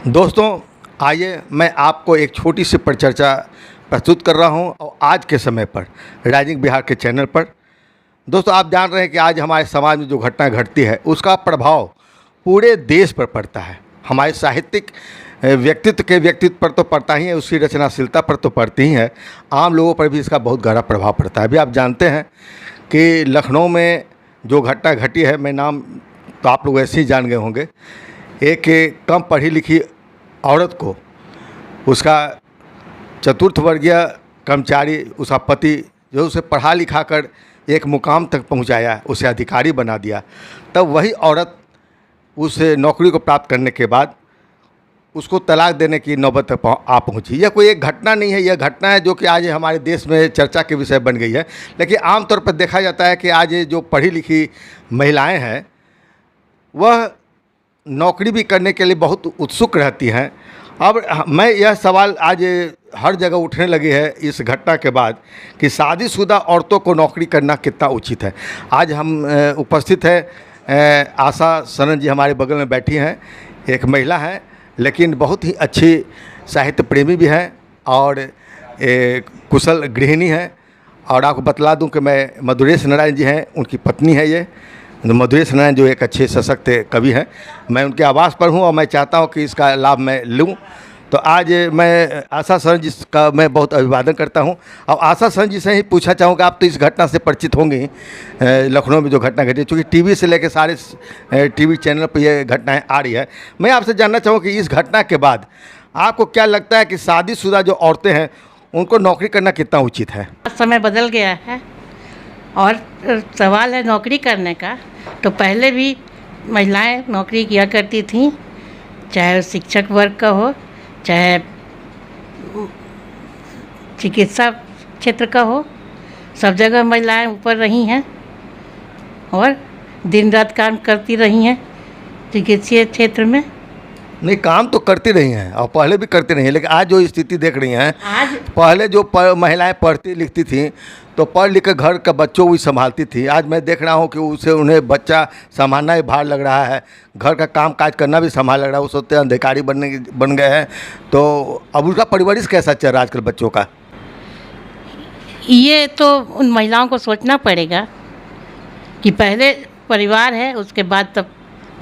दोस्तों, आइए मैं आपको एक छोटी सी परिचर्चा प्रस्तुत कर रहा हूं और आज के समय पर राइजिंग बिहार के चैनल पर। दोस्तों, आप जान रहे हैं कि आज हमारे समाज में जो घटना घटती है उसका प्रभाव पूरे देश पर पड़ता है। हमारे साहित्यिक व्यक्तित्व पर तो पड़ता ही है, उसकी रचनाशीलता पर तो पड़ती ही है, आम लोगों पर भी इसका बहुत गहरा प्रभाव पड़ता है। अभी आप जानते हैं कि लखनऊ में जो घटना घटी है, मैं नाम तो आप लोग ऐसे ही जान गए होंगे। एक कम पढ़ी लिखी औरत को उसका चतुर्थ वर्गीय कर्मचारी, उसका पति जो उसे पढ़ा लिखा कर एक मुकाम तक पहुंचाया, उसे अधिकारी बना दिया, तब वही औरत उस नौकरी को प्राप्त करने के बाद उसको तलाक देने की नौबत तक आ पहुंची। यह कोई एक घटना नहीं है, यह घटना है जो कि आज हमारे देश में चर्चा के विषय बन गई है। लेकिन आमतौर पर देखा जाता है कि आज जो पढ़ी लिखी महिलाएं हैं वह नौकरी भी करने के लिए बहुत उत्सुक रहती हैं। अब मैं यह सवाल आज हर जगह उठने लगी है इस घटना के बाद कि शादीशुदा औरतों को नौकरी करना कितना उचित है। आज हम उपस्थित है आशा सनन जी हमारे बगल में बैठी हैं, एक महिला हैं लेकिन बहुत ही अच्छी साहित्य प्रेमी भी हैं और एक कुशल गृहिणी हैं। और आपको बतला दूं कि मैं मधुरेश नारायण जी हैं, उनकी पत्नी है ये मधुरेश नारायण, जो एक अच्छे सशक्त कवि हैं। मैं उनके आवास पर हूं और मैं चाहता हूं कि इसका लाभ मैं लूं। तो आज मैं आशा सर जी का मैं बहुत अभिवादन करता हूं और आशा सर जी से ही पूछना चाहूँगा, आप तो इस घटना से परिचित होंगे लखनऊ में जो घटना घटी, चूँकि टीवी से लेकर सारे टीवी चैनल पर यह घटनाएँ आ रही है। मैं आपसे जानना चाहूँ कि इस घटना के बाद आपको क्या लगता है कि शादीशुदा जो औरतें हैं उनको नौकरी करना कितना उचित है? समय बदल गया है और सवाल है नौकरी करने का, तो पहले भी महिलाएं नौकरी किया करती थीं, चाहे शिक्षक वर्ग का हो, चाहे चिकित्सा क्षेत्र का हो, सब जगह महिलाएं ऊपर रही हैं और दिन रात काम करती रही हैं चिकित्सीय क्षेत्र में। नहीं, काम तो करती रही हैं और पहले भी करती रही हैं, लेकिन आज जो स्थिति देख रही हैं, आज पहले जो महिलाएं पढ़ती लिखती थीं तो पढ़ लिख कर घर का बच्चों को संभालती थी। आज मैं देख रहा हूं कि उन्हें बच्चा संभालना ही भार लग रहा है, घर का काम काज करना भी संभाल लग रहा है। वो सोचते हैं अधिकारी बन गए हैं। तो अब उसका परवरिश कैसा चल रहा है आजकल बच्चों का? ये तो उन महिलाओं को सोचना पड़ेगा कि पहले परिवार है, उसके बाद तब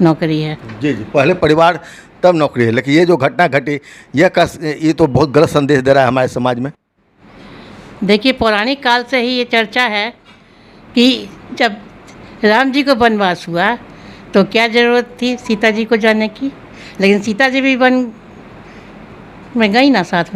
नौकरी है। जी जी, पहले परिवार तब नौकरी है। लेकिन ये जो घटना घटी ये तो बहुत गलत संदेश दे रहा है हमारे समाज में। देखिए, पौराणिक काल से ही ये चर्चा है कि जब राम जी को वनवास हुआ तो क्या ज़रूरत थी सीता जी को जाने की, लेकिन सीता जी भी वन में गई ना, साथ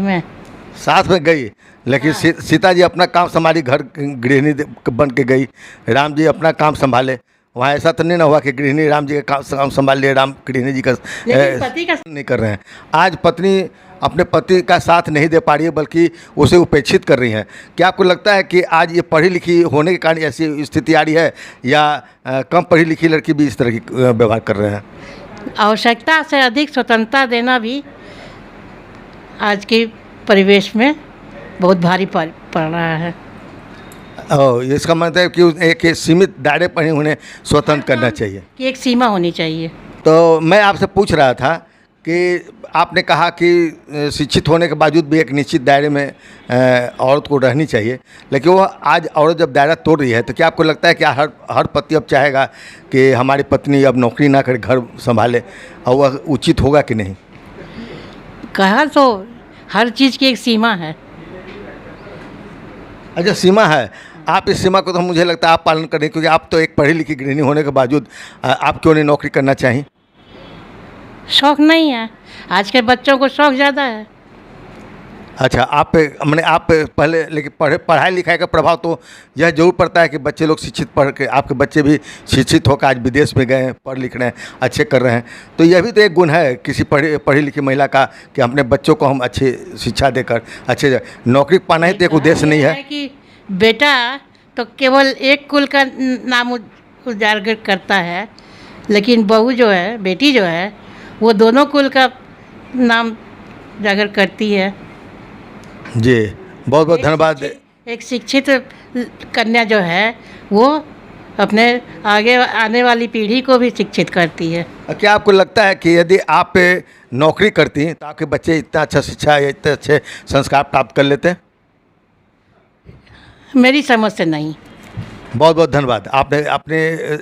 में गई, लेकिन सीता जी अपना काम संभाली, घर गृहिणी बन के गई। राम जी अपना काम संभाले। वहाँ ऐसा तो नहीं ना हुआ कि गृहिणी राम जी का काम संभाल लिए, राम गृहिणी जी का पति का नहीं कर रहे हैं। आज पत्नी अपने पति का साथ नहीं दे पा रही है, बल्कि उसे उपेक्षित कर रही हैं। क्या आपको लगता है कि आज ये पढ़ी लिखी होने के कारण ऐसी स्थिति आ रही है, या कम पढ़ी लिखी लड़की भी इस तरह की व्यवहार कर रहे हैं? आवश्यकता से अधिक स्वतंत्रता देना भी आज के परिवेश में बहुत भारी पड़ रहा है। इसका मतलब है कि एक सीमित दायरे पर ही उन्हें स्वतंत्र करना चाहिए, कि एक सीमा होनी चाहिए। तो मैं आपसे पूछ रहा था कि आपने कहा कि शिक्षित होने के बावजूद भी एक निश्चित दायरे में औरत को रहनी चाहिए, लेकिन वो आज औरत जब दायरा तोड़ रही है तो क्या आपको लगता है कि हर पति अब चाहेगा कि हमारी पत्नी अब नौकरी ना करे, घर संभाले, और वह उचित होगा कि नहीं? कहा तो हर चीज़ की एक सीमा है। अच्छा, सीमा है। आप इस सीमा को तो मुझे लगता है आप पालन करें, क्योंकि आप तो एक पढ़ी लिखी गृहिणी होने के बावजूद आप क्यों नहीं नौकरी करना चाहिए? शौक़ नहीं है, आज के बच्चों को शौक़ ज़्यादा है। अच्छा, आप पहले, लेकिन पढ़ाई लिखाई का प्रभाव तो यह जरूर पड़ता है कि बच्चे लोग शिक्षित पढ़ के, आपके बच्चे भी शिक्षित होकर आज विदेश में गए हैं, पढ़ लिख रहे हैं, अच्छे कर रहे हैं। तो यह भी तो एक गुण है किसी पढ़ी लिखी महिला का कि अपने बच्चों को हम अच्छी शिक्षा देकर अच्छे नौकरी पाना ही तो एक उद्देश्य नहीं है कि बेटा तो केवल एक कुल का नाम उजागर करता है, लेकिन बहू जो है, बेटी जो है, वो दोनों कुल का नाम उजागर करती है। जी, बहुत बहुत धन्यवाद। एक शिक्षित कन्या जो है वो अपने आगे आने वाली पीढ़ी को भी शिक्षित करती है। क्या आपको लगता है कि यदि आप नौकरी करती तो आपके बच्चे इतना अच्छा शिक्षा या इतने अच्छे संस्कार प्राप्त कर लेते हैं? मेरी समझ से नहीं। बहुत बहुत धन्यवाद। आपने अपने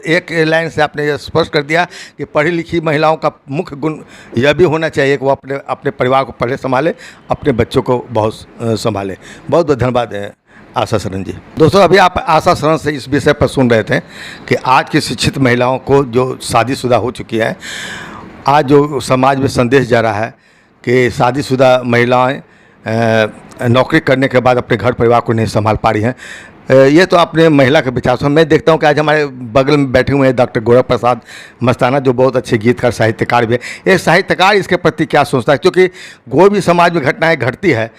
एक लाइन से आपने यह स्पष्ट कर दिया कि पढ़ी लिखी महिलाओं का मुख्य गुण यह भी होना चाहिए कि वो अपने अपने परिवार को पढ़े संभाले, अपने बच्चों को बहुत संभाले। बहुत बहुत धन्यवाद है आशा शरण जी। दोस्तों, अभी आप आशा शरण से इस विषय पर सुन रहे थे कि आज की शिक्षित महिलाओं को जो शादीशुदा हो चुकी है, आज जो समाज में संदेश जा रहा है कि शादीशुदा महिलाएं नौकरी करने के बाद अपने घर परिवार को नहीं संभाल पा रही हैं। ये तो अपने महिला के विचार से मैं देखता हूँ कि आज हमारे बगल में बैठे हुए हैं डॉक्टर गोरख प्रसाद मस्ताना, जो बहुत अच्छे गीतकार साहित्यकार भी है। ये साहित्यकार इसके प्रति क्या सोचता है? क्योंकि कोई भी समाज में घटनाएं घटती है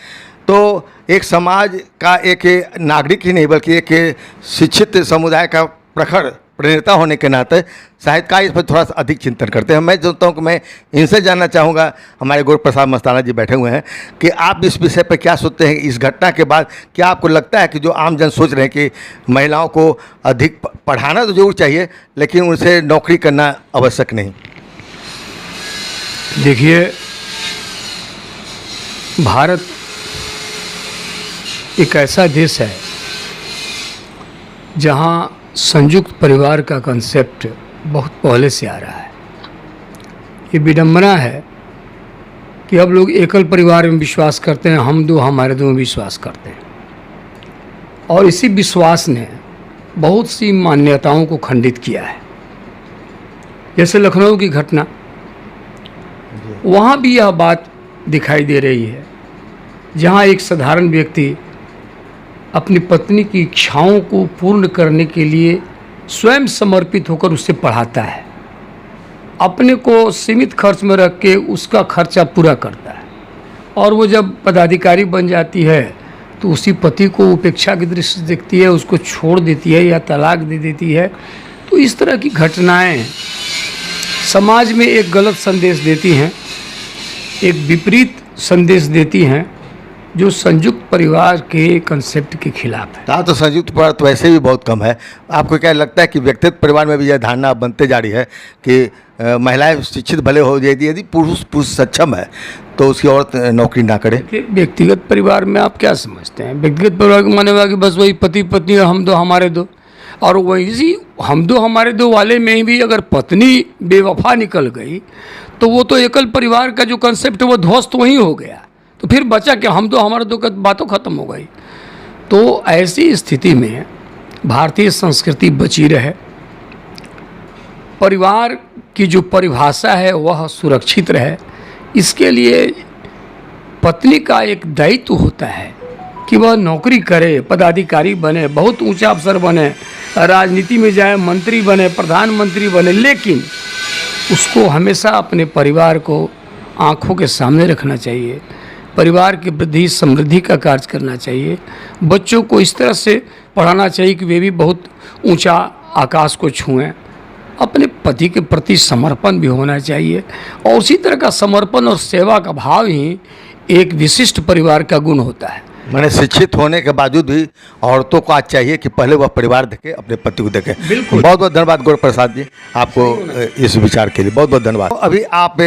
तो एक समाज का एक नागरिक ही नहीं बल्कि एक शिक्षित समुदाय का प्रखर प्रेरणा होने के नाते साहित्यकार इस पर थोड़ा सा अधिक चिंतन करते हैं। मैं सोचता हूँ कि मैं इनसे जानना चाहूँगा, हमारे गोरख प्रसाद मस्ताना जी बैठे हुए हैं, कि आप इस विषय पर क्या सोचते हैं? इस घटना के बाद क्या आपको लगता है कि जो आम जन सोच रहे हैं कि महिलाओं को अधिक पढ़ाना तो जरूर चाहिए लेकिन उनसे नौकरी करना आवश्यक नहीं? देखिए, भारत एक ऐसा देश है जहाँ संयुक्त परिवार का कंसेप्ट बहुत पहले से आ रहा है। ये विडंबना है कि अब लोग एकल परिवार में विश्वास करते हैं, हम दो हमारे दो में विश्वास करते हैं, और इसी विश्वास ने बहुत सी मान्यताओं को खंडित किया है। जैसे लखनऊ की घटना, वहाँ भी यह बात दिखाई दे रही है, जहाँ एक साधारण व्यक्ति अपनी पत्नी की इच्छाओं को पूर्ण करने के लिए स्वयं समर्पित होकर उससे पढ़ाता है, अपने को सीमित खर्च में रख के उसका खर्चा पूरा करता है, और वो जब पदाधिकारी बन जाती है तो उसी पति को उपेक्षा की दृष्टि से देखती है, उसको छोड़ देती है या तलाक दे देती है। तो इस तरह की घटनाएं समाज में एक गलत संदेश देती हैं, एक विपरीत संदेश देती हैं जो संयुक्त परिवार के कंसेप्ट के खिलाफ है। तो संयुक्त परिवार तो वैसे भी बहुत कम है। आपको क्या लगता है कि व्यक्तिगत परिवार में भी यह धारणा बनते जा रही है कि महिलाएं शिक्षित भले हो जाती, यदि पुरुष सक्षम है तो उसकी औरत नौकरी ना करे? व्यक्तिगत परिवार में आप क्या समझते हैं? व्यक्तिगत परिवार को माने हुआ कि बस वही पति पत्नी और हम दो हमारे दो, और वही हम दो हमारे दो वाले में भी अगर पत्नी बेवफा निकल गई तो वो तो एकल परिवार का जो कंसेप्ट है वो ध्वस्त वहीं हो गया। तो फिर बचा क्या? हम दो हमारे दो का बातों खत्म हो गई। तो ऐसी स्थिति में भारतीय संस्कृति बची रहे, परिवार की जो परिभाषा है वह सुरक्षित रहे, इसके लिए पत्नी का एक दायित्व होता है कि वह नौकरी करे, पदाधिकारी बने, बहुत ऊंचा अफसर बने, राजनीति में जाए, मंत्री बने, प्रधानमंत्री बने, लेकिन उसको हमेशा अपने परिवार को आंखों के सामने रखना चाहिए, परिवार की वृद्धि समृद्धि का कार्य करना चाहिए, बच्चों को इस तरह से पढ़ाना चाहिए कि वे भी बहुत ऊंचा आकाश को छुएं, अपने पति के प्रति समर्पण भी होना चाहिए, और उसी तरह का समर्पण और सेवा का भाव ही एक विशिष्ट परिवार का गुण होता है। मैंने शिक्षित होने के बावजूद भी औरतों को आज चाहिए कि पहले वह परिवार देखे, अपने पति को देखे। बिल्कुल। बहुत बहुत धन्यवाद गोरख प्रसाद जी, आपको इस विचार के लिए बहुत बहुत धन्यवाद। अभी आप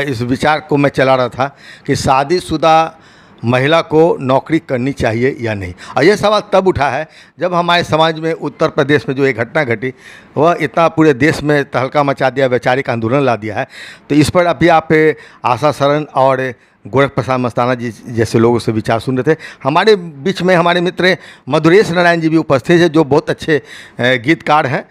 इस विचार को मैं चला रहा था कि शादीशुदा महिला को नौकरी करनी चाहिए या नहीं, और यह सवाल तब उठा है जब हमारे समाज में उत्तर प्रदेश में जो एक घटना घटी वह इतना पूरे देश में तहलका मचा दिया, वैचारिक आंदोलन ला दिया है। तो इस पर अभी आप आशा शरण और गोरख प्रसाद मस्ताना जी जैसे लोगों से विचार सुन रहे थे। हमारे बीच में हमारे मित्र मधुरेश नारायण जी भी उपस्थित हैं, जो बहुत अच्छे गीतकार हैं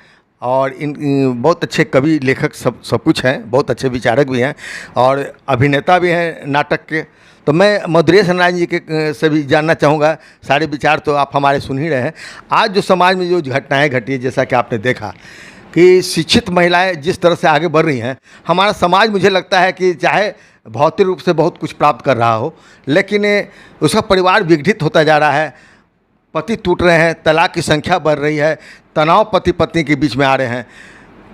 और इन बहुत अच्छे कवि लेखक सब कुछ हैं, बहुत अच्छे विचारक भी हैं और अभिनेता भी हैं नाटक के। तो मैं मधुरेश नारायण जी के से भी जानना चाहूँगा, सारे विचार तो आप हमारे सुन ही रहे हैं। आज जो समाज में जो घटनाएं घटी है, जैसा कि आपने देखा कि शिक्षित महिलाएं जिस तरह से आगे बढ़ रही हैं, हमारा समाज मुझे लगता है कि चाहे भौतिक रूप से बहुत कुछ प्राप्त कर रहा हो, लेकिन उसका परिवार विघटित होता जा रहा है, पति टूट रहे हैं, तलाक की संख्या बढ़ रही है, तनाव पति पत्नी के बीच में आ रहे हैं।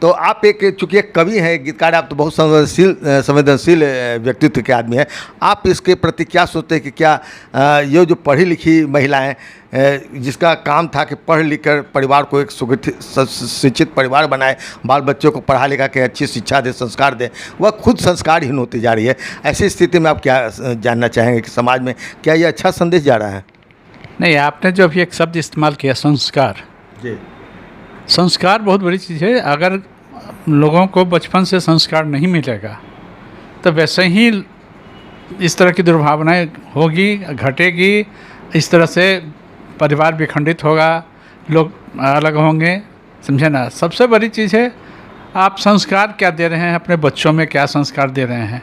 तो आप एक चूँकि एक कवि हैं, एक गीतकार, आप तो बहुत संवेदनशील व्यक्तित्व के आदमी हैं। आप इसके प्रति क्या सोचते हैं कि क्या ये जो पढ़ी लिखी महिलाएं जिसका काम था कि पढ़ लिख कर परिवार को एक शिक्षित परिवार बनाए, बाल बच्चों को पढ़ा लिखा के अच्छी शिक्षा दे, संस्कार दे, वह खुद संस्कारहीन होती जा रही है। ऐसी स्थिति में आप क्या जानना चाहेंगे कि समाज में क्या ये अच्छा संदेश जा रहा है? नहीं, आपने जो अभी एक शब्द इस्तेमाल किया संस्कार, जी, संस्कार बहुत बड़ी चीज़ है। अगर लोगों को बचपन से संस्कार नहीं मिलेगा तो वैसे ही इस तरह की दुर्भावनाएं होगी, घटेगी, इस तरह से परिवार विखंडित होगा, लोग अलग होंगे, समझे ना। सबसे बड़ी चीज़ है आप संस्कार क्या दे रहे हैं अपने बच्चों में, क्या संस्कार दे रहे हैं।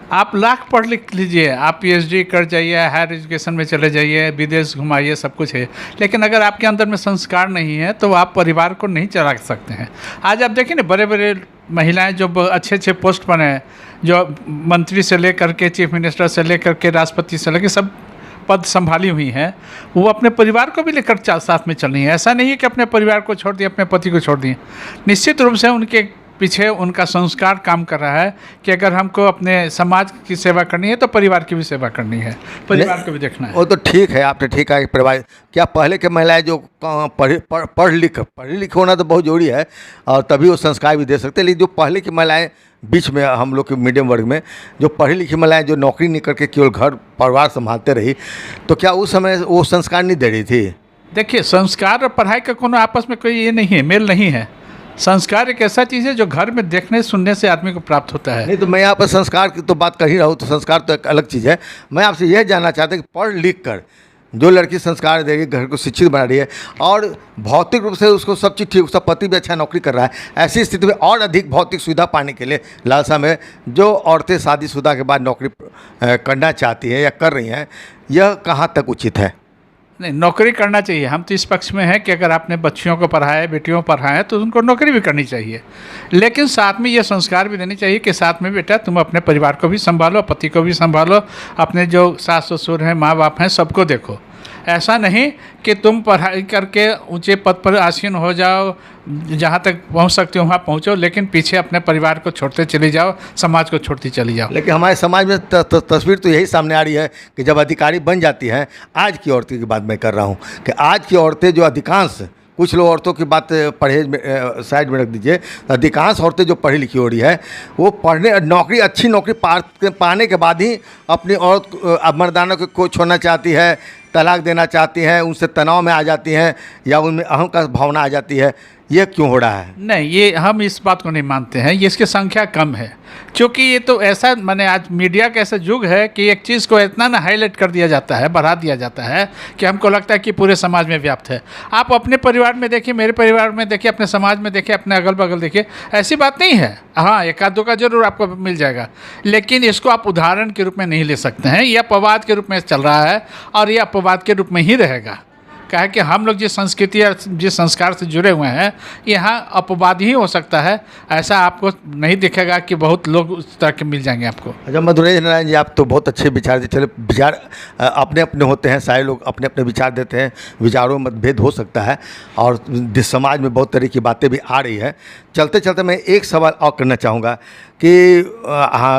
आप लाख पढ़ लिख लीजिए, आप पीएचडी कर जाइए, हायर एजुकेशन में चले जाइए, विदेश घुमाइए, सब कुछ है, लेकिन अगर आपके अंदर में संस्कार नहीं है तो आप परिवार को नहीं चला सकते हैं। आज आप देखिए ना, बड़े बड़े महिलाएं जो अच्छे अच्छे पोस्ट पर हैं, जो मंत्री से लेकर के चीफ मिनिस्टर से लेकर के राष्ट्रपति से लेकर सब पद संभाली हुई हैं, वो अपने परिवार को भी लेकर साथ में चल रही हैं। ऐसा नहीं है कि अपने परिवार को छोड़ दिए, अपने पति को छोड़ दिए। निश्चित रूप से उनके पीछे उनका संस्कार काम कर रहा है कि अगर हमको अपने समाज की सेवा करनी है तो परिवार की भी सेवा करनी है, परिवार को भी देखना है। वो तो ठीक है, आपने ठीक है कि परिवार क्या पहले के महिलाएं जो पढ़ लिख होना तो बहुत जरूरी है और तभी वो संस्कार भी दे सकते हैं। लेकिन जो पहले की महिलाएं बीच में हम लोग के मीडियम वर्ग में जो पढ़ी लिखी महिलाएं जो नौकरी नहीं करके केवल घर परिवार संभालते रही, तो क्या उस समय वो संस्कार नहीं दे रही थी? देखिए, संस्कार और पढ़ाई का कोनो आपस में कोई ये नहीं है, मेल नहीं है। संस्कार एक ऐसा चीज़ है जो घर में देखने सुनने से आदमी को प्राप्त होता है। नहीं तो मैं यहाँ पर संस्कार की तो बात कर ही रहा हूँ, तो संस्कार तो एक अलग चीज़ है। मैं आपसे यह जानना चाहता हूँ कि पढ़ लिख कर जो लड़की संस्कार देगी, घर को शिक्षित बना रही है और भौतिक रूप से उसको सब चीज़ ठीक, उसका पति भी अच्छा नौकरी कर रहा है, ऐसी स्थिति में और अधिक भौतिक सुविधा पाने के लिए लालसा में जो औरतें शादीशुदा के बाद नौकरी करना चाहती हैं या कर रही हैं, यह कहाँ तक उचित है? नहीं, नौकरी करना चाहिए। हम तो इस पक्ष में हैं कि अगर आपने बच्चियों को पढ़ाया, बेटियों को पढ़ाया तो उनको नौकरी भी करनी चाहिए, लेकिन साथ में ये संस्कार भी देनी चाहिए कि साथ में बेटा तुम अपने परिवार को भी संभालो, पति को भी संभालो, अपने जो सास ससुर हैं, माँ बाप हैं, सबको देखो। ऐसा नहीं कि तुम पढ़ाई करके ऊंचे पद पर आसीन हो जाओ, जहाँ तक पहुँच सकते हो वहाँ पहुँचो, लेकिन पीछे अपने परिवार को छोड़ते चली जाओ, समाज को छोड़ती चली जाओ। लेकिन हमारे समाज में तस्वीर तो यही सामने आ रही है कि जब अधिकारी बन जाती हैं, आज की औरतों की बात मैं कर रहा हूँ कि आज की औरतें जो अधिकांश, कुछ लोग औरतों की बात परहेज में साइड में रख दीजिए, अधिकांश औरतें जो पढ़ी लिखी हो रही है वो पढ़ने नौकरी अच्छी नौकरी पाने के बाद ही अपनी औरत मर्दाना को छोड़ना चाहती है, तलाक देना चाहती हैं, उनसे तनाव में आ जाती हैं या उनमें अहम का भावना आ जाती है। ये क्यों हो रहा है? नहीं, ये हम इस बात को नहीं मानते हैं। ये इसकी संख्या कम है, क्योंकि ये तो ऐसा माने आज मीडिया का ऐसा युग है कि एक चीज़ को इतना ना हाईलाइट कर दिया जाता है, बढ़ा दिया जाता है कि हमको लगता है कि पूरे समाज में व्याप्त है। आप अपने परिवार में देखिए, मेरे परिवार में देखिए, अपने समाज में देखिए, अपने अगल बगल देखिए, ऐसी बात नहीं है। हाँ, एक आध दो का जरूर आपको मिल जाएगा, लेकिन इसको आप उदाहरण के रूप में नहीं ले सकते हैं। ये अपवाद के रूप में चल रहा है और ये अपवाद के रूप में ही रहेगा। क्या है कि हम लोग जिस संस्कृति और जिस संस्कार से जुड़े हुए हैं, यहाँ अपवाद ही हो सकता है। ऐसा आपको नहीं दिखेगा कि बहुत लोग उस तरह के मिल जाएंगे आपको। अच्छा मधुरेश नारायण जी, आप तो बहुत अच्छे विचार देते, चलो विचार अपने अपने होते हैं, सारे लोग अपने अपने विचार देते हैं, विचारों में मतभेद हो सकता है और समाज में बहुत तरह की बातें भी आ रही है। चलते चलते मैं एक सवाल और करना चाहूँगा कि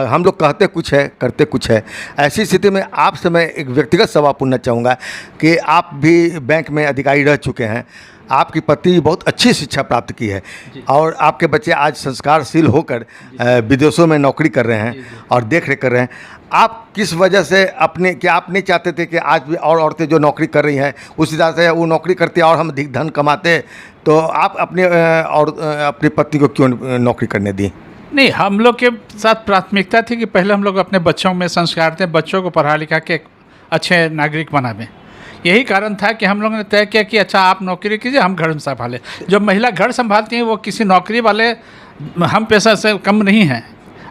हम लोग कहते कुछ है, करते कुछ है। ऐसी स्थिति में आपसे मैं एक व्यक्तिगत सवाल पूछना चाहूँगा कि आप भी बैंक में अधिकारी रह चुके हैं, आपकी पत्नी बहुत अच्छी शिक्षा प्राप्त की है और आपके बच्चे आज संस्कारशील होकर विदेशों में नौकरी कर रहे हैं और देख रेख कर रहे हैं। आप किस वजह से अपने, क्या आप नहीं चाहते थे कि आज भी और औरतें जो नौकरी कर रही हैं उसी तरह से वो नौकरी करती और हम अधिक धन कमाते, तो आप अपने और अपनी पत्नी को क्यों नौकरी करने दी? नहीं, हम लोग के साथ प्राथमिकता थी कि पहले हम लोग अपने बच्चों में संस्कार दें, बच्चों को पढ़ा लिखा के अच्छे नागरिक बनावें। यही कारण था कि हम लोगों ने तय किया कि अच्छा आप नौकरी कीजिए, हम घर संभालें। जो महिला घर संभालती हैं वो किसी नौकरी वाले हम पैसा से कम नहीं हैं।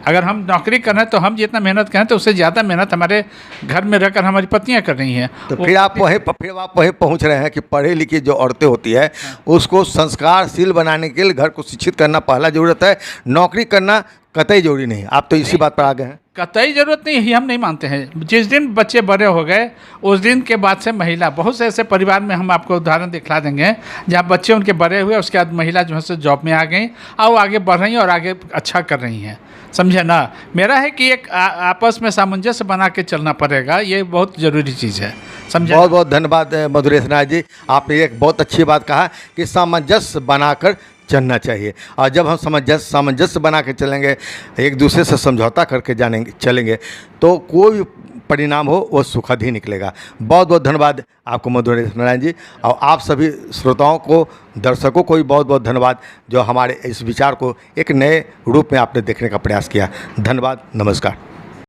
अगर हम नौकरी कर रहे हैं तो हम जितना मेहनत करें तो उससे ज़्यादा मेहनत हमारे घर में रहकर हमारी पत्नियां कर रही हैं। तो फिर आप वहीं पहुंच रहे हैं कि पढ़े लिखी जो औरतें होती है उसको संस्कारशील बनाने के लिए घर को शिक्षित करना पहला ज़रूरत है, नौकरी करना कतई जरूरी नहीं। आप तो इसी बात पर आ गए हैं। कतई ज़रूरत नहीं, ही हम नहीं मानते हैं। जिस दिन बच्चे बड़े हो गए उस दिन के बाद से महिला, बहुत से ऐसे परिवार में हम आपको उदाहरण दिखला देंगे जहाँ बच्चे उनके बड़े हुए, उसके बाद महिला जो है सो जॉब में आ गई और वो आगे बढ़ रही हैं और आगे अच्छा कर रही हैं, समझे ना। मेरा है कि एक आपस में सामंजस्य बना के चलना पड़ेगा, ये बहुत ज़रूरी चीज़ है, समझे। बहुत बहुत धन्यवाद मधुरेश नाथ जी, आपने एक बहुत अच्छी बात कहा कि सामंजस्य बनाकर चलना चाहिए। और जब हम सामंजस्य बना के चलेंगे, एक दूसरे से समझौता करके चलेंगे तो कोई परिणाम हो वो सुखद ही निकलेगा। बहुत बहुत धन्यवाद आपको मधुरेश नारायण जी, और आप सभी श्रोताओं को, दर्शकों को भी बहुत बहुत धन्यवाद जो हमारे इस विचार को एक नए रूप में आपने देखने का प्रयास किया। धन्यवाद, नमस्कार।